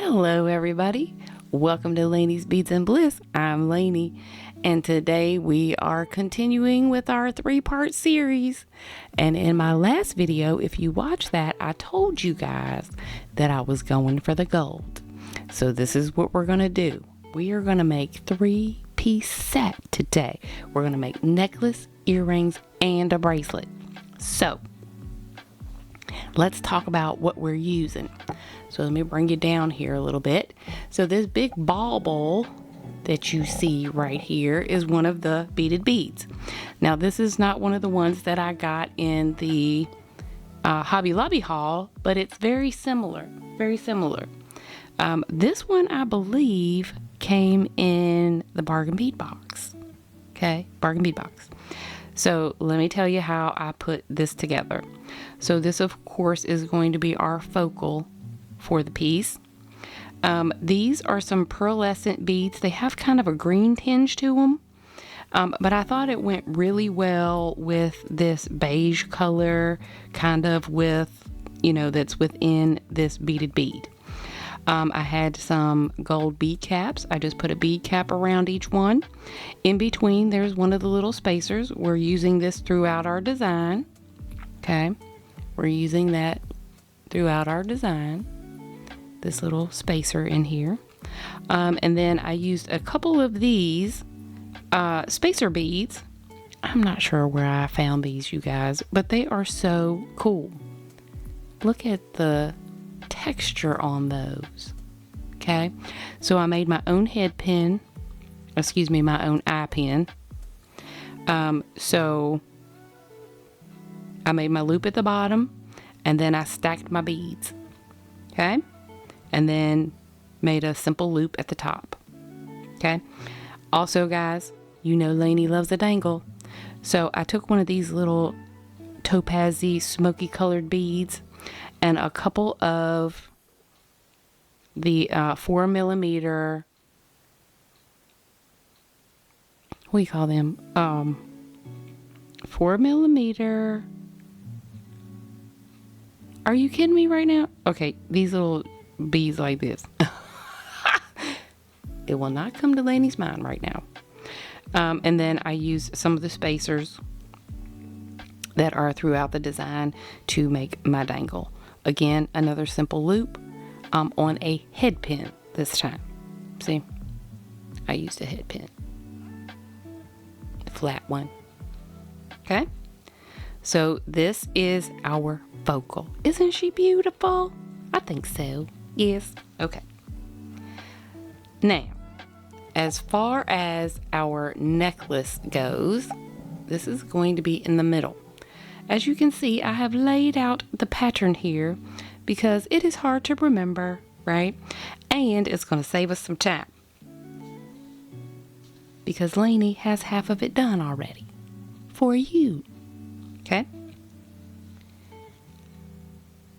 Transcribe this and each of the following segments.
Hello everybody, welcome to Laney's Beads and Bliss. I'm Laney, and today we are continuing with our 3-part series. And in my last video, if you watched that, I told you guys that I was going for the gold. So this is what we're going to do. We are going to make 3-piece set today. We're going to make necklace, earrings, and a bracelet. So let's talk about what we're using. So let me bring you down here a little bit. So this big ball bowl that you see right here is one of the beaded beads. Now this is not one of the ones that I got in the Hobby Lobby haul, but it's very similar, very similar. This one I believe came in the bargain bead box. Okay, bargain bead box. So let me tell you how I put this together. So this of course is going to be our focal for the piece. These are some pearlescent beads. They have kind of a green tinge to them, but I thought it went really well with this beige color, kind of with, that's within this beaded bead. I had some gold bead caps. I just put a bead cap around each one. In between, there's one of the little spacers. We're using this throughout our design. Okay, we're using that throughout our design. This little spacer in here. And then I used a couple of these spacer beads. I'm not sure where I found these, you guys, but they are so cool. Look at the texture on those. Okay, so I made my own head pin, my own eye pin. So I made my loop at the bottom, and then I stacked my beads. Okay, and then made a simple loop at the top. Okay, also guys, Laney loves a dangle, so I took one of these little topazy smoky colored beads and a couple of the 4mm, what do you call them, 4mm, are you kidding me right now? Okay, these little beads like this. It will not come to Laney's mind right now. And then I used some of the spacers that are throughout the design to make my dangle. Again, another simple loop on a head pin this time. See, I used a head pin, a flat one. Okay, so this is our focal. Isn't she beautiful? I think so. Yes. Okay. Now, as far as our necklace goes, this is going to be in the middle. As you can see, I have laid out the pattern here because it is hard to remember, right? And it's going to save us some time because Laney has half of it done already for you. Okay?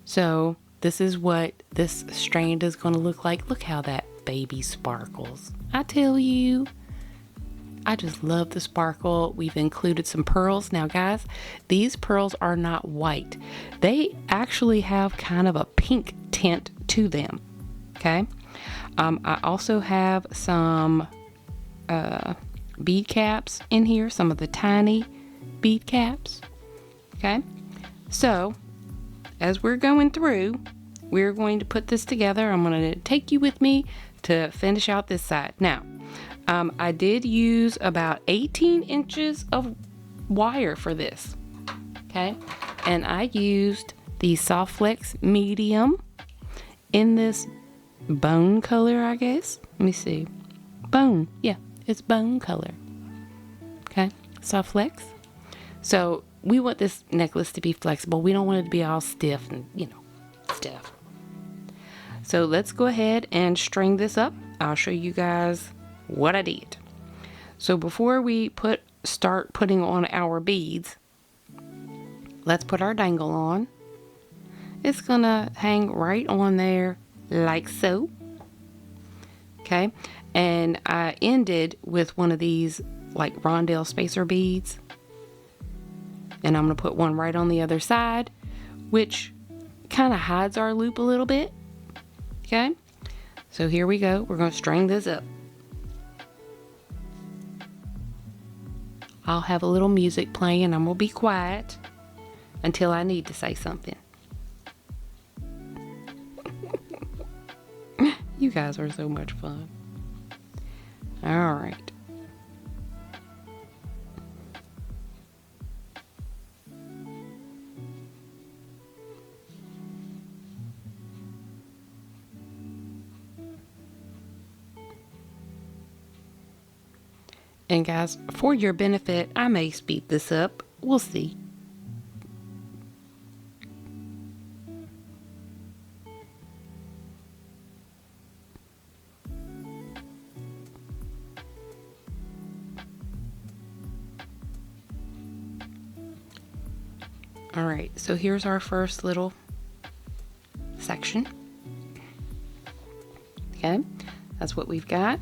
So this is what this strand is going to look like. Look how that baby sparkles. I tell you, I just love the sparkle. We've included some pearls. Now guys, these pearls are not white. They actually have kind of a pink tint to them. Okay. I also have some bead caps in here, some of the tiny bead caps. Okay. So as we're going through, we're going to put this together. I'm going to take you with me to finish out this side. Now, I did use about 18 inches of wire for this. Okay. And I used the Soft Flex medium in this bone color, I guess. Let me see. Bone. Yeah, it's bone color. Okay. Soft Flex. So we want this necklace to be flexible. We don't want it to be all stiff and, stiff. So let's go ahead and string this up. I'll show you guys what I did. So before we start putting on our beads, let's put our dangle on. It's gonna hang right on there like so. Okay, and I ended with one of these like rondelle spacer beads, and I'm gonna put one right on the other side, which kind of hides our loop a little bit. Okay, So here we go. We're going to string this up. I'll have a little music playing. I'm going to be quiet until I need to say something. You guys are so much fun. All right. And guys, for your benefit, I may speed this up. We'll see. All right, so here's our first little section. Okay, that's what we've got.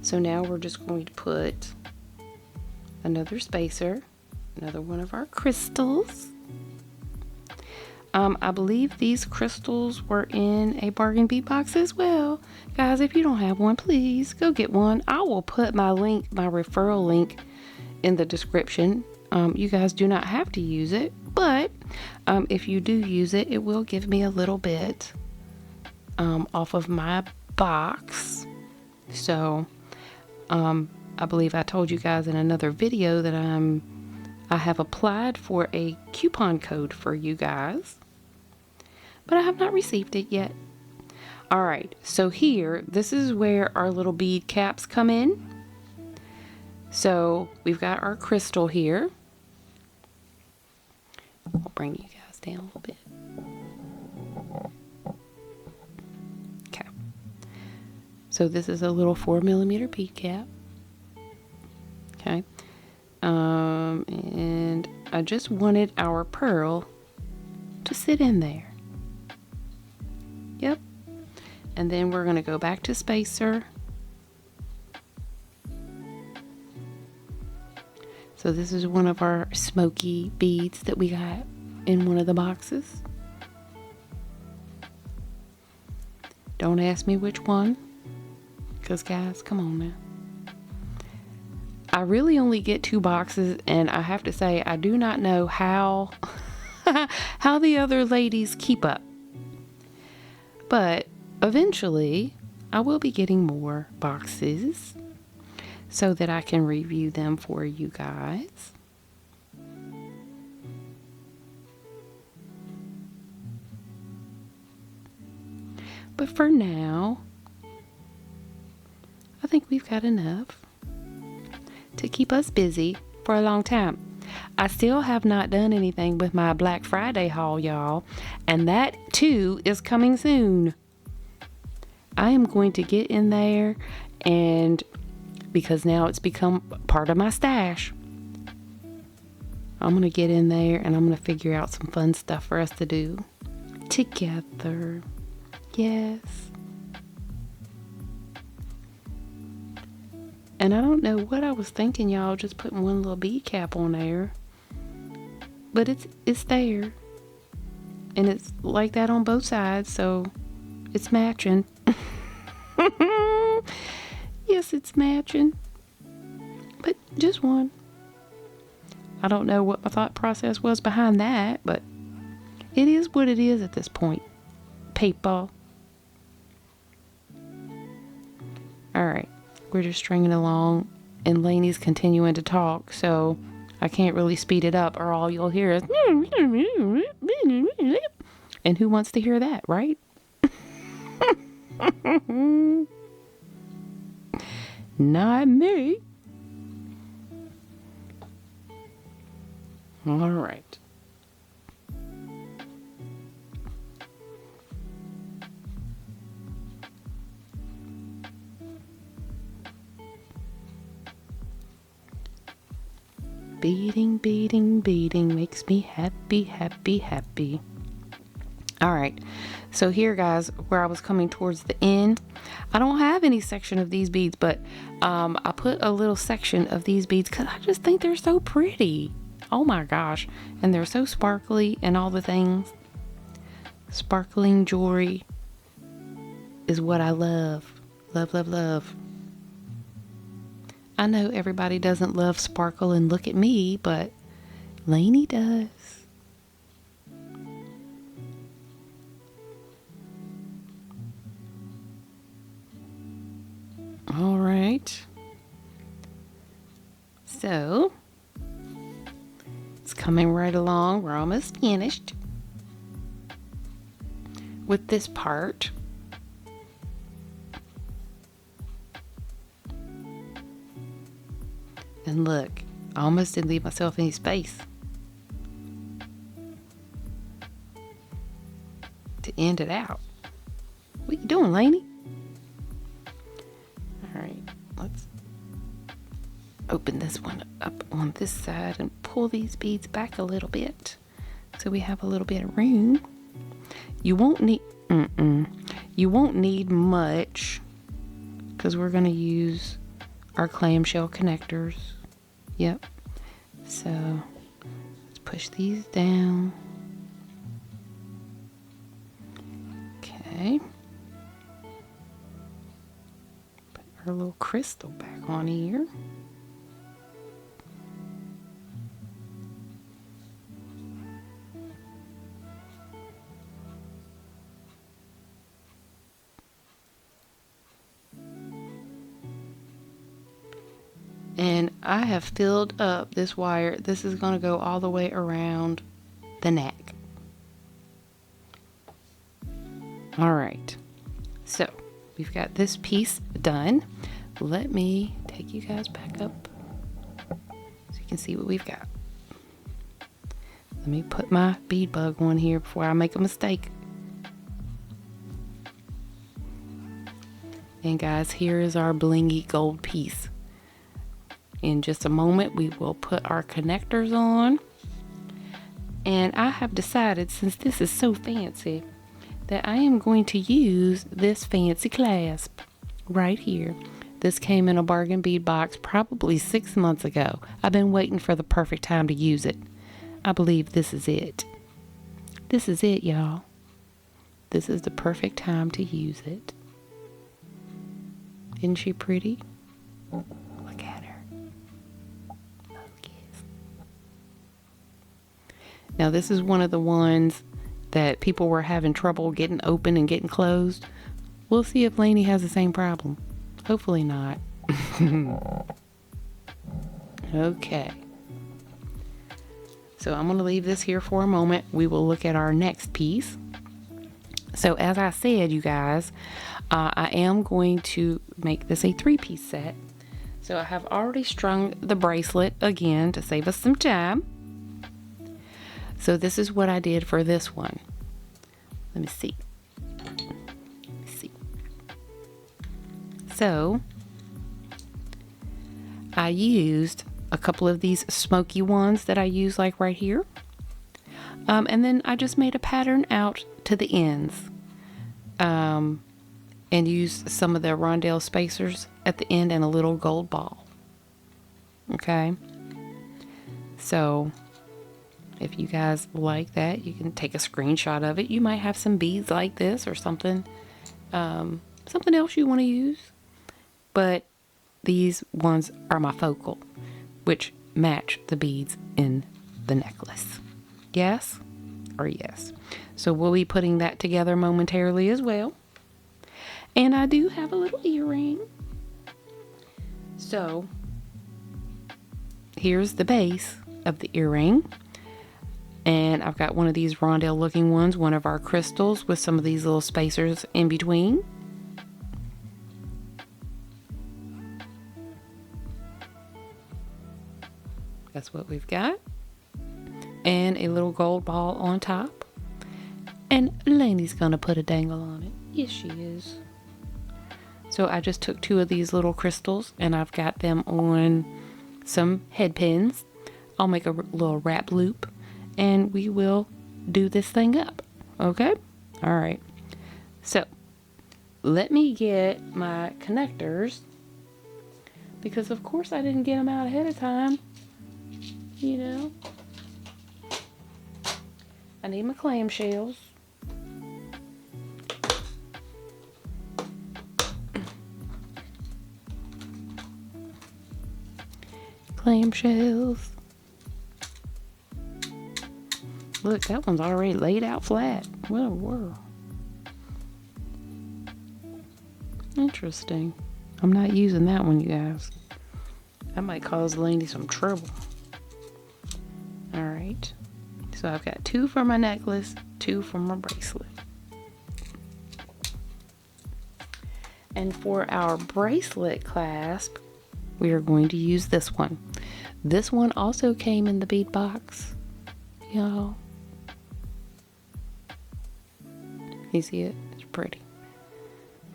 So now we're just going to put another spacer, another one of our crystals. I believe these crystals were in a bargain bead box as well. Guys, if you don't have one, please go get one. I will put my link, my referral link, in the description. You guys do not have to use it, but if you do use it, it will give me a little bit off of my box. So I believe I told you guys in another video that I have applied for a coupon code for you guys, but I have not received it yet. All right, so here, this is where our little bead caps come in. So we've got our crystal here. I'll bring you guys down a little bit. Okay. So this is a little 4mm bead cap. Okay. And I just wanted our pearl to sit in there. Yep. And then we're going to go back to spacer. So this is one of our smoky beads that we got in one of the boxes. Don't ask me which one, because guys, come on now. I really only get 2 boxes, and I have to say I do not know how how the other ladies keep up. But eventually I will be getting more boxes so that I can review them for you guys. But for now, I think we've got enough to keep us busy for a long time. I still have not done anything with my Black Friday haul, y'all, and that too is coming soon. I am going to get in there, and because now it's become part of my stash, I'm going to get in there and I'm going to figure out some fun stuff for us to do together. Yes. And I don't know what I was thinking, y'all, just putting one little bead cap on there. But it's there. And it's like that on both sides, so it's matching. Yes, it's matching. But just one. I don't know what my thought process was behind that, but it is what it is at this point. People. Alright. We're just stringing along, and Laney's continuing to talk, so I can't really speed it up, or all you'll hear is and who wants to hear that, right? Not me. All right. Beading, beading, beading makes me happy, happy, happy. All right, so here, guys, where I was coming towards the end, I don't have any section of these beads, but I put a little section of these beads because I just think they're so pretty. Oh my gosh, and they're so sparkly and all the things. Sparkling jewelry is what I love. Love, love, love. I know everybody doesn't love sparkle and look at me, but Laney does. All right. So, it's coming right along. We're almost finished with this part. And look, I almost didn't leave myself any space to end it out. What you doing, Laney? All right, let's open this one up on this side and pull these beads back a little bit so we have a little bit of room. You won't need much because we're going to use our clamshell connectors. Yep. So let's push these down. Okay. Put our little crystal back on here. And I have filled up this wire. This is going to go all the way around the neck. All right. So we've got this piece done. Let me take you guys back up so you can see what we've got. Let me put my bead bug on here before I make a mistake. And guys, here is our blingy gold piece. In just a moment, we will put our connectors on. And I have decided, since this is so fancy, that I am going to use this fancy clasp right here. This came in a bargain bead box probably 6 months ago. I've been waiting for the perfect time to use it. I believe this is it. This is it, y'all. This is the perfect time to use it. Isn't she pretty? Look at her. Now this is one of the ones that people were having trouble getting open and getting closed. We'll see if Laney has the same problem. Hopefully not. Okay. So I'm going to leave this here for a moment. We will look at our next piece. So as I said, you guys, I am going to make this a 3-piece set. So I have already strung the bracelet again to save us some time. So this is what I did for this one. Let me see. So I used a couple of these smoky ones that I use like right here. And then I just made a pattern out to the ends. And used some of the rondelle spacers at the end and a little gold ball. Okay. So if you guys like that, you can take a screenshot of it. You might have some beads like this or something, something else you want to use. But these ones are my focal, which match the beads in the necklace. Yes or yes. So we'll be putting that together momentarily as well. And I do have a little earring. So here's the base of the earring. And I've got one of these rondelle looking ones, one of our crystals with some of these little spacers in between. That's what we've got. And a little gold ball on top. And Laney's gonna put a dangle on it. Yes, she is. So I just took 2 of these little crystals and I've got them on some head pins. I'll make a little wrap loop and we will do this thing up. Okay? All right. So let me get my connectors, because of course I didn't get them out ahead of time. You know, I need my clamshells. clamshells. Look, that one's already laid out flat. What a world. Interesting. I'm not using that one, you guys. That might cause Laney some trouble. Alright. So I've got 2 for my necklace, 2 for my bracelet. And for our bracelet clasp, we are going to use this one. This one also came in the bead box, y'all. You see it? It's pretty.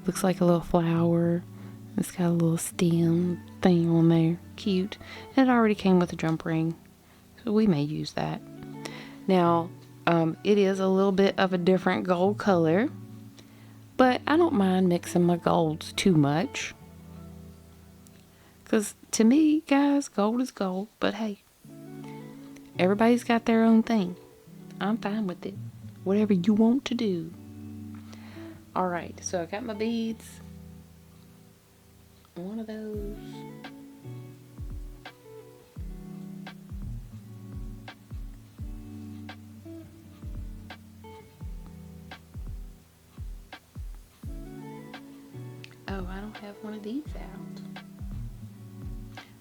Looks like a little flower. It's got a little stem thing on there. Cute. And it already came with a jump ring, so we may use that. Now, it is a little bit of a different gold color, but I don't mind mixing my golds too much. Because to me, guys, gold is gold. But hey, everybody's got their own thing. I'm fine with it. Whatever you want to do. Alright, so I got my beads. One of those. Oh, I don't have one of these out.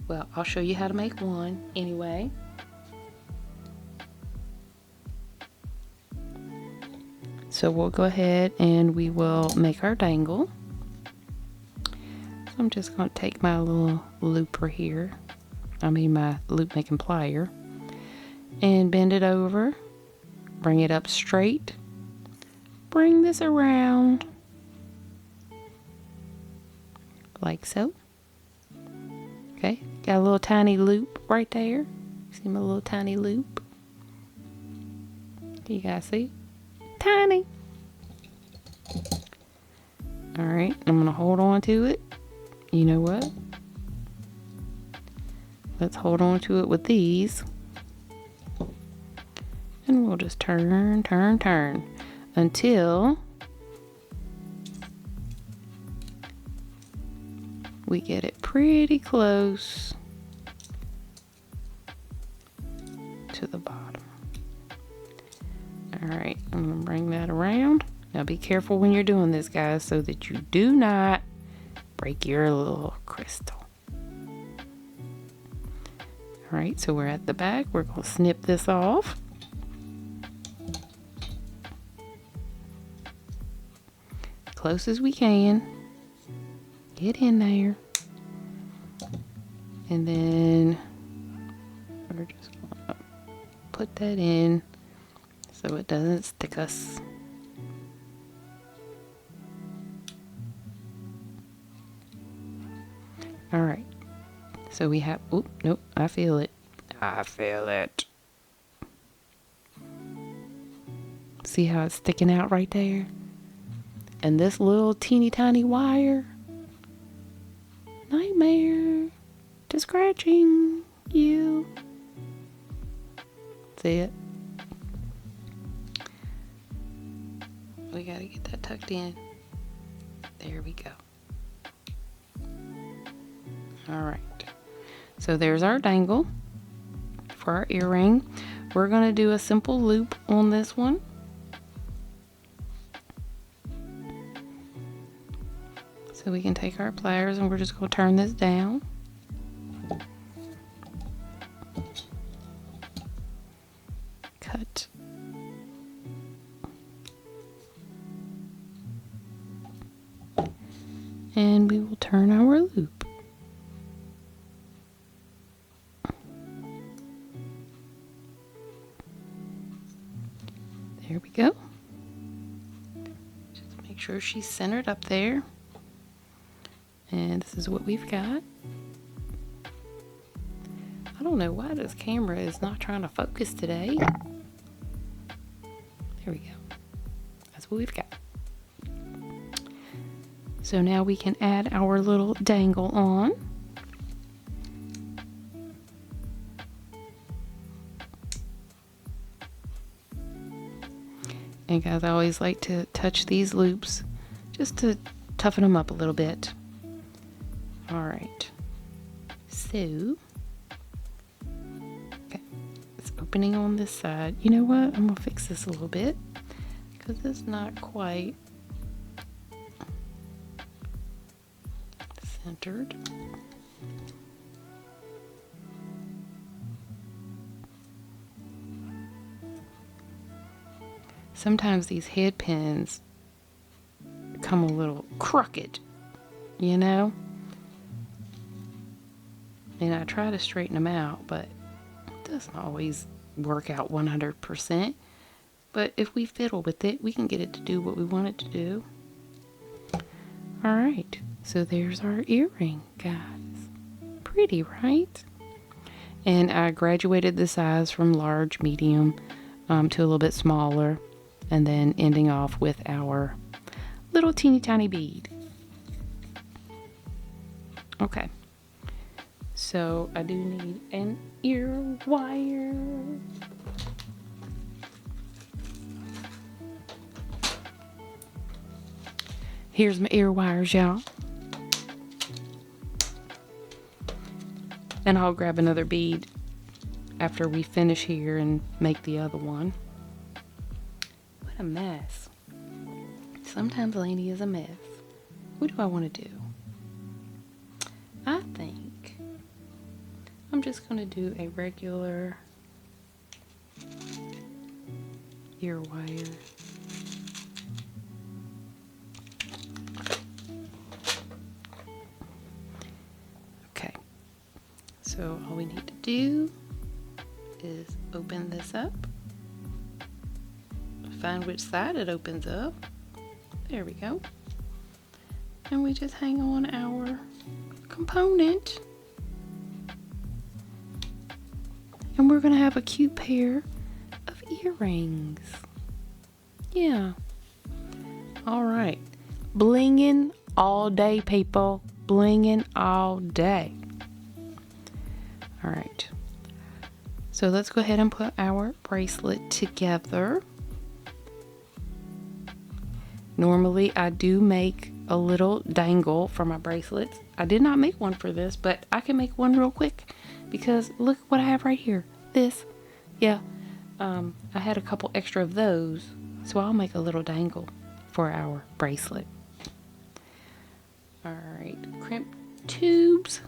Well, I'll show you how to make one anyway. So we'll go ahead and we will make our dangle. So I'm just going to take my little looper here. My loop making plier. And bend it over. Bring it up straight. Bring this around. Like so. Okay, got a little tiny loop right there. See my little tiny loop? You guys see? Tiny. Alright, I'm going to hold on to it. You know what? Let's hold on to it with these. And we'll just turn, turn, turn until we get it pretty close to the bottom. Alright, I'm going to bring that around. Now be careful when you're doing this, guys, so that you do not break your little crystal. Alright, so we're at the back. We're going to snip this off. Close as we can. Get in there. And then we're just going to put that in so it doesn't stick us. Alright. So we have, oop, nope, I feel it. I feel it. See how it's sticking out right there? And this little teeny tiny wire, nightmare to scratching you. See it? We gotta get that tucked in. There we go. Alright. So there's our dangle for our earring. We're gonna do a simple loop on this one. So we can take our pliers and we're just going to turn this down. Cut. And we will turn our loop. There we go. Just make sure she's centered up there. And this is what we've got. I don't know why this camera is not trying to focus today. There we go. That's what we've got. So now we can add our little dangle on. And guys, I always like to touch these loops just to toughen them up a little bit. Alright, so opening on this side. You know what? I'm gonna fix this a little bit because it's not quite centered. Sometimes these head pins come a little crooked, you know? And I try to straighten them out, but it doesn't always work out 100%. But if we fiddle with it, we can get it to do what we want it to do. Alright, so there's our earring, guys. Pretty, right? And I graduated the size from large, medium, to a little bit smaller. And then ending off with our little teeny tiny bead. Okay. So I do need an ear wire. Here's my ear wires, y'all. And I'll grab another bead after we finish here and make the other one. What a mess. Sometimes Laney is a mess. What do I want to do? I think I'm just going to do a regular ear wire. Okay, so all we need to do is open this up. Find which side it opens up. There we go. And we just hang on our component. And we're gonna have a cute pair of earrings. Yeah. Alright. Blinging all day, people. Blinging all day. Alright. So let's go ahead and put our bracelet together. Normally I do make a little dangle for my bracelets. I did not make one for this, but I can make one real quick because look what I have right here. This. Yeah. I had a couple extra of those, so I'll make a little dangle for our bracelet. Alright, crimp tubes.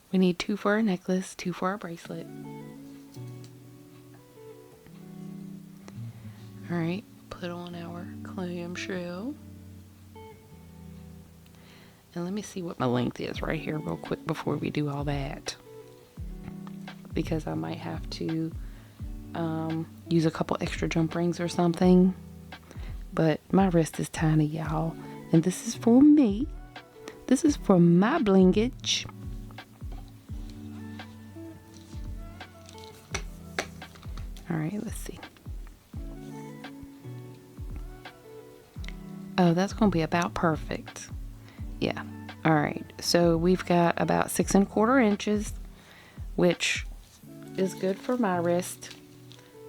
We need 2 for our necklace, 2 for our bracelet. Alright, put on our clamshell. And let me see what my length is right here real quick before we do all that. Because I might have to use a couple extra jump rings or something. But my wrist is tiny, y'all. And this is for me. This is for my blingage. Alright, let's see. Oh, that's going to be about perfect. Yeah. Alright, so we've got about 6 1/4 inches, which is good for my wrist.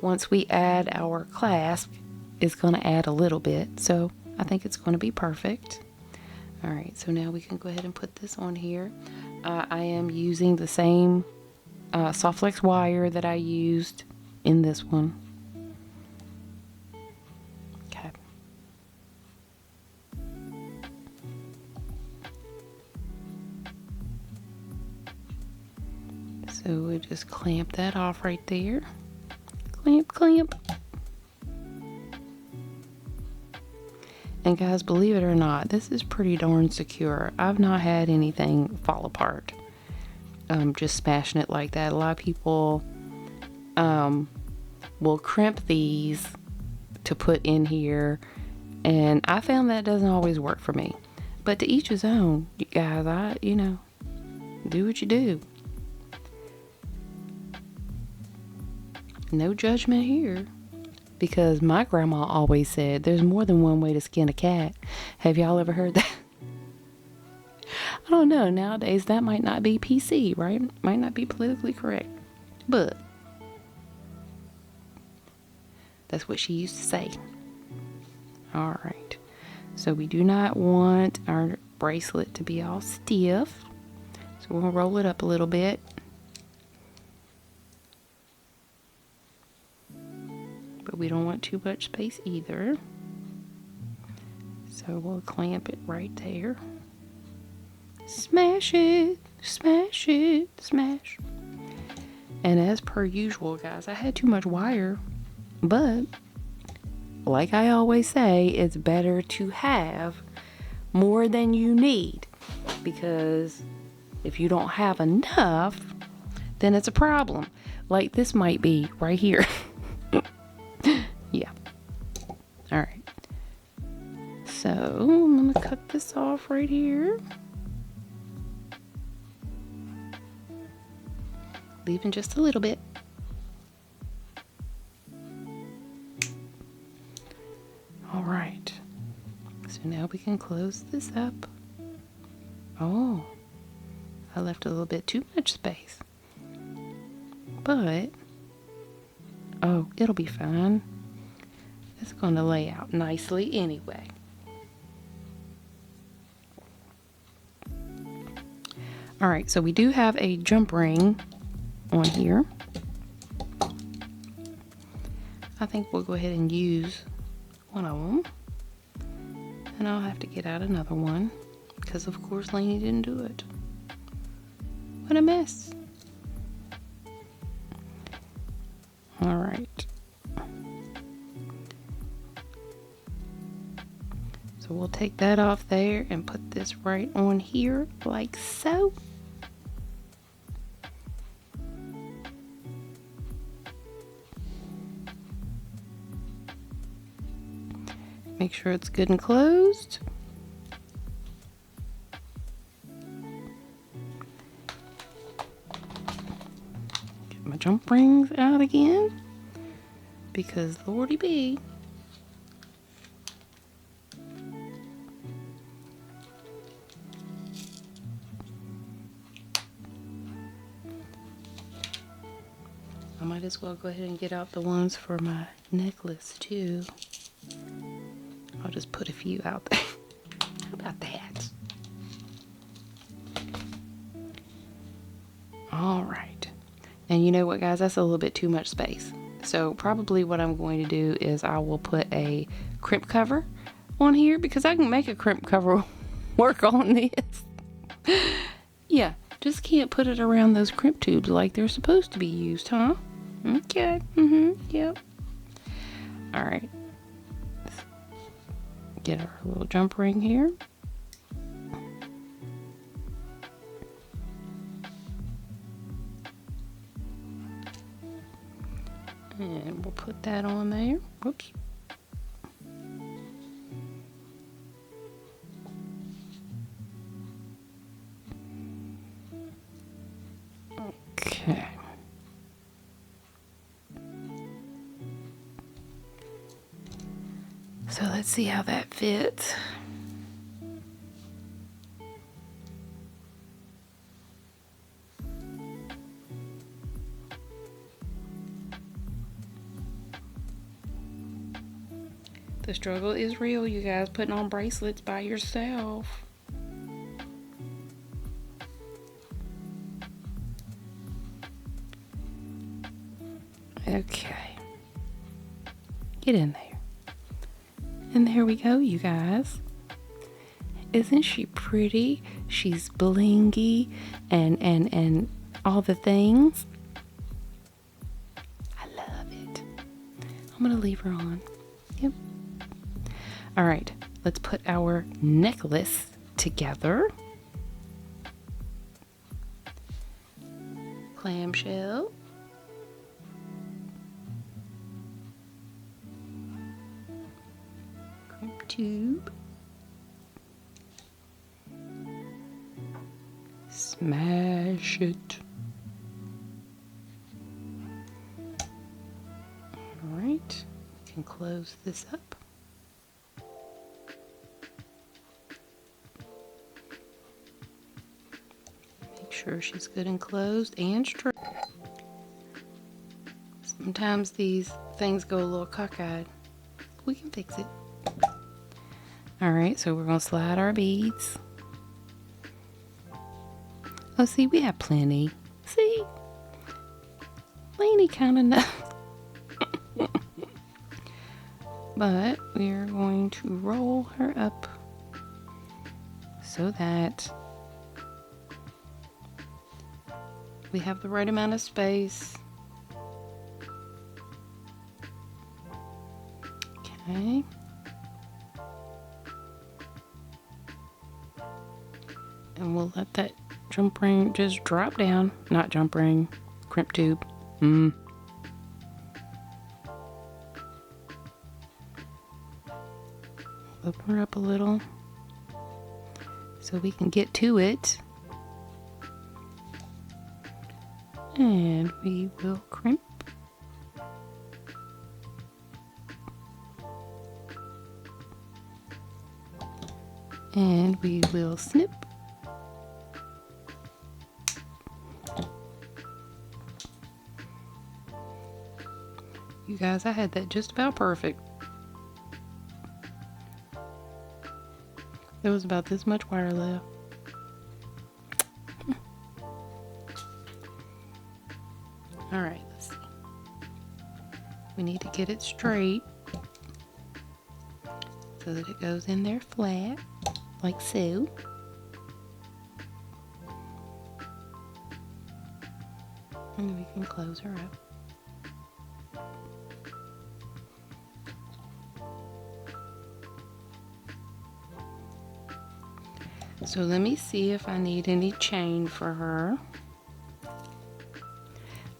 Once we add our clasp, it's going to add a little bit, so I think it's going to be perfect. Alright, so now we can go ahead and put this on here. I am using the same soft flex wire that I used in this one. Okay. So we just clamp that off right there. Clamp, clamp. And guys, believe it or not, this is pretty darn secure. I've not had anything fall apart. Just smashing it like that. A lot of people will crimp these to put in here, and I found that doesn't always work for me. But to each his own, you guys. You know, do what you do. No judgment here. Because my grandma always said there's more than one way to skin a cat. Have y'all ever heard that? I don't know. Nowadays that might not be PC, right? Might not be politically correct. But that's what she used to say. Alright. So we do not want our bracelet to be all stiff. So we'll roll it up a little bit. But we don't want too much space either. So we'll clamp it right there. Smash it, smash it, smash. And as per usual, guys, I had too much wire, but like I always say, it's better to have more than you need, because if you don't have enough, then it's a problem. Like this might be right here. Yeah. All right. So I'm gonna cut this off right here. Leaving just a little bit. All right. So now we can close this up. Oh, I left a little bit too much space. But, oh, it'll be fine. It's going to lay out nicely anyway. All right, so we do have a jump ring on here. I think we'll go ahead and use one of them. And I'll have to get out another one because, of course, Laney didn't do it. What a mess. All right. So we'll take that off there and put this right on here like so. Make sure it's good and closed. Get my jump rings out again, because Lordy be. I might as well go ahead and get out the ones for my necklace too. I'll just put a few out there. How about that? All right. And you know what, guys? That's a little bit too much space. So probably what I'm going to do is I will put a crimp cover on here, because I can make a crimp cover work on this. Yeah, just can't put it around those crimp tubes like they're supposed to be used, huh? Okay. Yep. All right. Get our little jump ring here. And we'll put that on there. Whoops. Okay. So let's see how that fits. The struggle is real, you guys, putting on bracelets by yourself. Okay. Get in there. And there we go, you guys. Isn't she pretty? She's blingy and all the things. I love it. I'm gonna leave her on. Yep. All right, let's put our necklace together. Clamshell. Crimp tube. Smash it. All right, we can close this up. Make sure she's good and closed and straight. Sometimes these things go a little cockeyed. We can fix it. All right, so we're gonna slide our beads. Oh, see, we have plenty. See, Laney kind of knows. But we're going to roll her up so that we have the right amount of space. Okay. And we'll let that jump ring just drop down. Not jump ring, crimp tube. Open her up a little so we can get to it. And we will crimp. And we will snip. You guys, I had that just about perfect. There was about this much wire left. All right, let's see. We need to get it straight so that it goes in there flat, like so. And we can close her up. So let me see if I need any chain for her.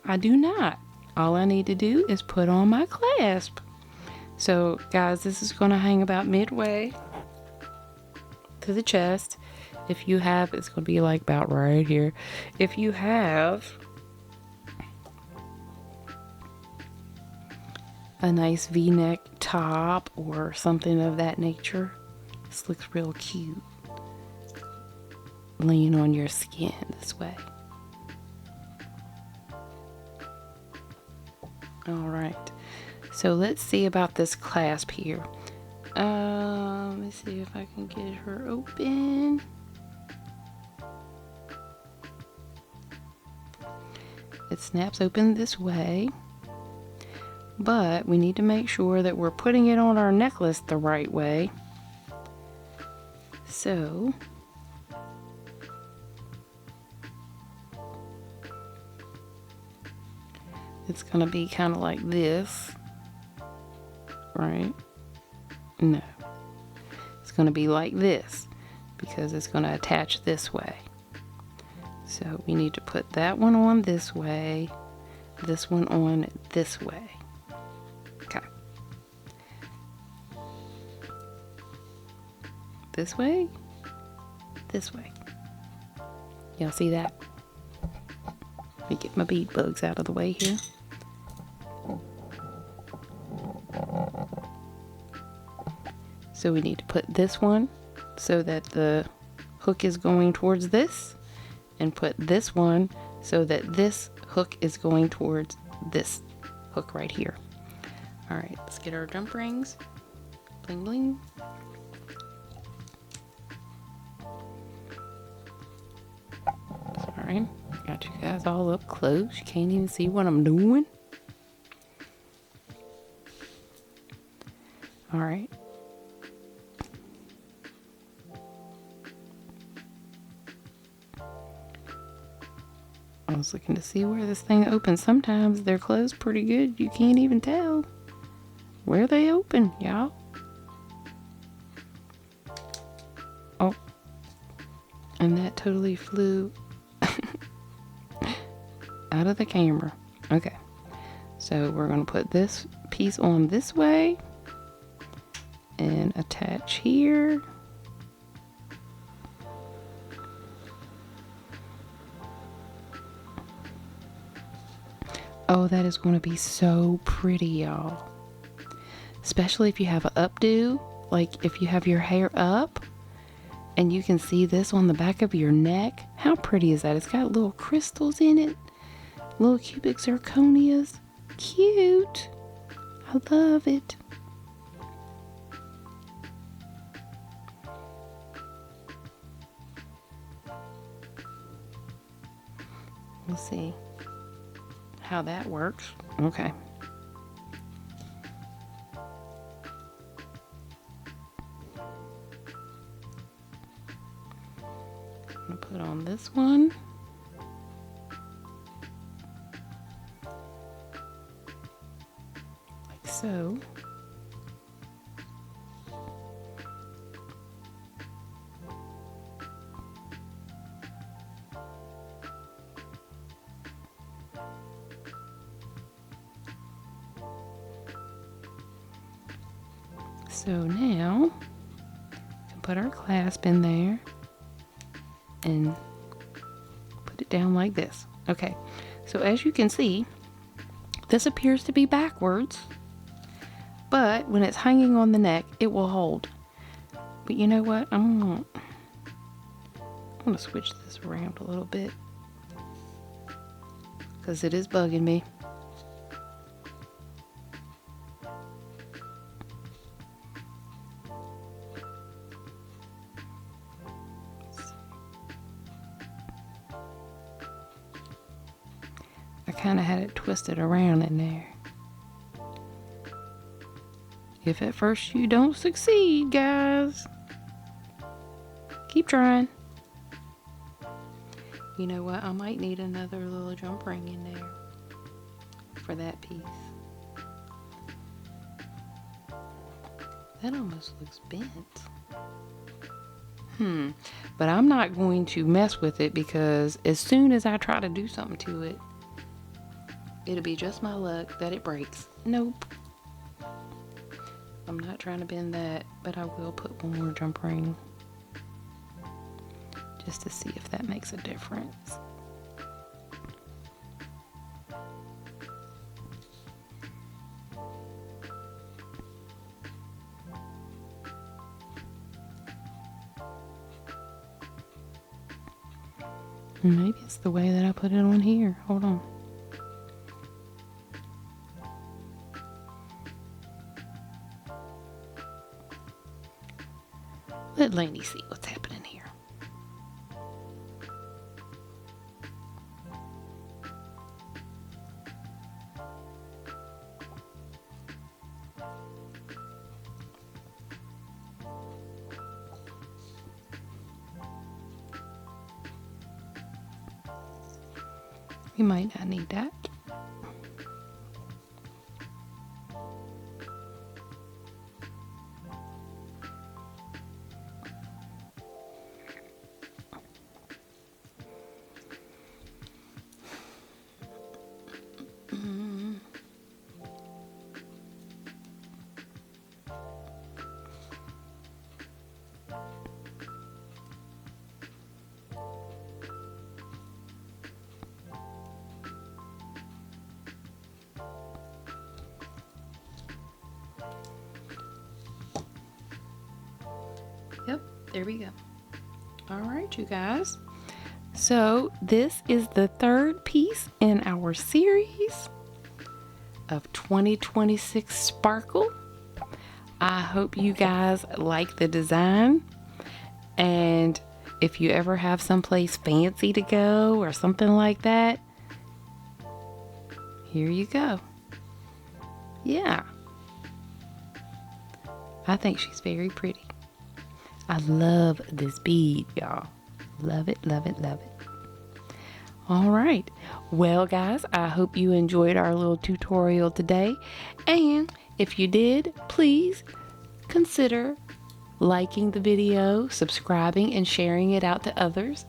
I do not. All I need to do is put on my clasp. So guys, this is going to hang about midway to the chest. If you have, it's going to be like about right here. If you have a nice V-neck top or something of that nature, this looks real cute. Lean on your skin this way. All right, so let's see about this clasp here. Let me see if I can get her open. It snaps open this way, but we need to make sure that we're putting it on our necklace the right way. So it's going to be kind of like this, right? No. It's going to be like this because it's going to attach this way. So we need to put that one on this way, this one on this way. Okay. This way, this way. Y'all see that? Let me get my bead bugs out of the way here. So we need to put this one so that the hook is going towards this, and put this one so that this hook is going towards this hook right here. All right, let's get our jump rings. Bling bling. Sorry, got you guys all up close. You can't even see what I'm doing. All right. I was looking to see where this thing opens. Sometimes they're closed pretty good. You can't even tell where they open, y'all. Oh, and that totally flew out of the camera. Okay, so we're going to put this piece on this way and attach here. Oh, that is going to be so pretty, y'all. Especially if you have an updo, like if you have your hair up and you can see this on the back of your neck. How pretty is that? It's got little crystals in it, little cubic zirconias. Cute. I love it. Let's see how that works. Okay. I'm gonna put on this one. Like so. So now we can put our clasp in there and put it down like this. Okay, so as you can see, this appears to be backwards, but when it's hanging on the neck, it will hold. But you know what? I'm gonna switch this around a little bit because it is bugging me. I kind of had it twisted around in there. If at first you don't succeed, guys, keep trying. You know what? I might need another little jump ring in there for that piece. That almost looks bent. But I'm not going to mess with it because as soon as I try to do something to it, it'll be just my luck that it breaks. Nope. I'm not trying to bend that, but I will put one more jump ring just to see if that makes a difference. Maybe it's the way that I put it on here. Hold on. Let Laney see what's happening here. We might not need that. Yep, there we go. All right, you guys. So this is the third piece in our series of 2026 Sparkle. I hope you guys like the design. And if you ever have someplace fancy to go or something like that, here you go. Yeah. I think she's very pretty. I love this bead, y'all. Love it, love it, love it. All right. Well, guys, I hope you enjoyed our little tutorial today. And if you did, please consider liking the video, subscribing, and sharing it out to others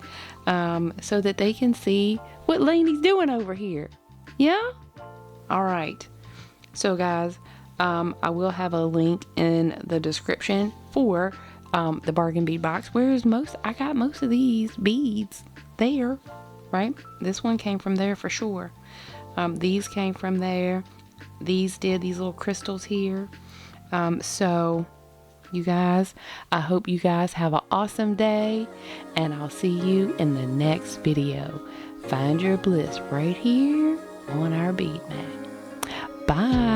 so that they can see what Laney's doing over here. Yeah? All right. So, guys, I will have a link in the description for the bargain bead box. Whereas I got most of these beads there, right? This one came from there for sure. These came from there. These little crystals here. So you guys, I hope you guys have an awesome day, and I'll see you in the next video. Find your bliss right here on our bead mat. Bye.